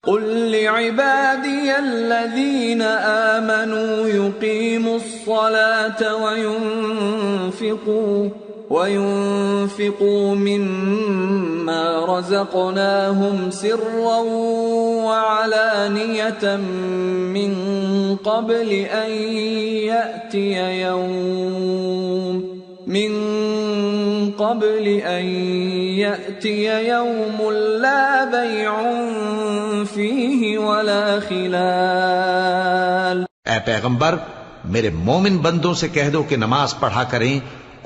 قل لعبادي الذين آمنوا يقيموا الصلاة وينفقوا مما رزقناهم سرا وعلانية من قبل أن يأتي يوم لا بيع فيه ولا خلال۔ اے پیغمبر، میرے مومن بندوں سے کہہ دو کہ نماز پڑھا کریں،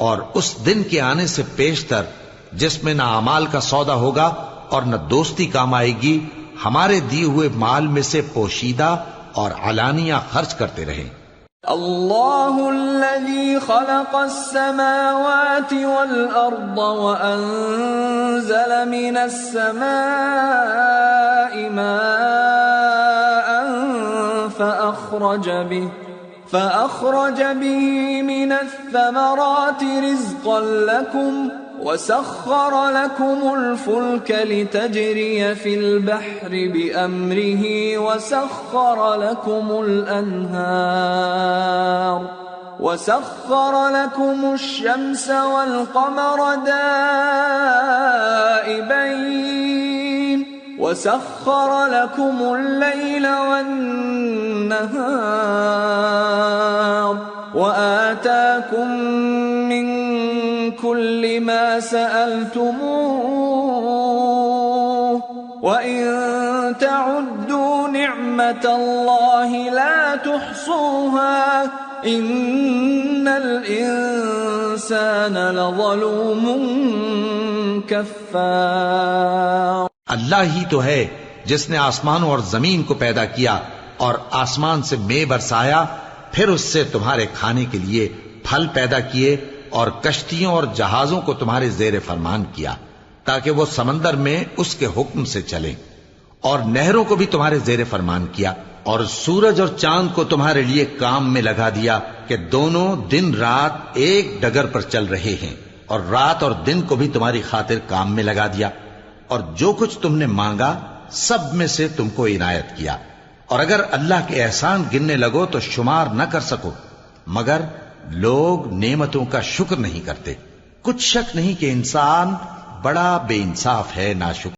اور اس دن کے آنے سے پیشتر جس میں نہ اعمال کا سودا ہوگا اور نہ دوستی کام آئے گی، ہمارے دیے ہوئے مال میں سے پوشیدہ اور علانیہ خرچ کرتے رہیں۔ اللہ الذي خلق السماوات والأرض وأنزل من السماء ماء فأخرج به من الثمرات رزقا لكم وسخر لكم الفلك لتجري في البحر بأمره وسخر لكم الشمس والقمر دائبين وسخر لكم الليل والنهار وآتاكم من كل ما سألتموه وإن تعدوا نعمة الله لا تحصوها إن الإنسان لظلوم كفار۔ اللہ ہی تو ہے جس نے آسمانوں اور زمین کو پیدا کیا اور آسمان سے مے برسایا، پھر اس سے تمہارے کھانے کے لیے پھل پیدا کیے اور کشتیوں اور جہازوں کو تمہارے زیر فرمان کیا تاکہ وہ سمندر میں اس کے حکم سے چلیں، اور نہروں کو بھی تمہارے زیر فرمان کیا، اور سورج اور چاند کو تمہارے لیے کام میں لگا دیا کہ دونوں دن رات ایک ڈگر پر چل رہے ہیں، اور رات اور دن کو بھی تمہاری خاطر کام میں لگا دیا، اور جو کچھ تم نے مانگا سب میں سے تم کو عنایت کیا، اور اگر اللہ کے احسان گننے لگو تو شمار نہ کر سکو، مگر لوگ نعمتوں کا شکر نہیں کرتے۔ کچھ شک نہیں کہ انسان بڑا بے انصاف ہے، ناشکر۔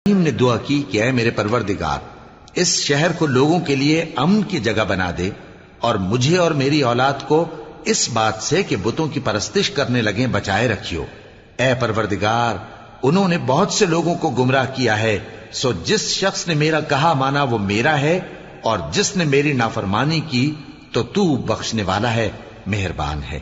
نے دعا کی کہ اے میرے پروردگار، اس شہر کو لوگوں کے لیے امن کی جگہ بنا دے، اور مجھے اور میری اولاد کو اس بات سے کہ بتوں کی پرستش کرنے لگیں بچائے رکھیو۔ اے پروردگار، انہوں نے بہت سے لوگوں کو گمراہ کیا ہے، سو جس شخص نے میرا کہا مانا وہ میرا ہے، اور جس نے میری نافرمانی کی تو تو بخشنے والا ہے، مہربان ہے۔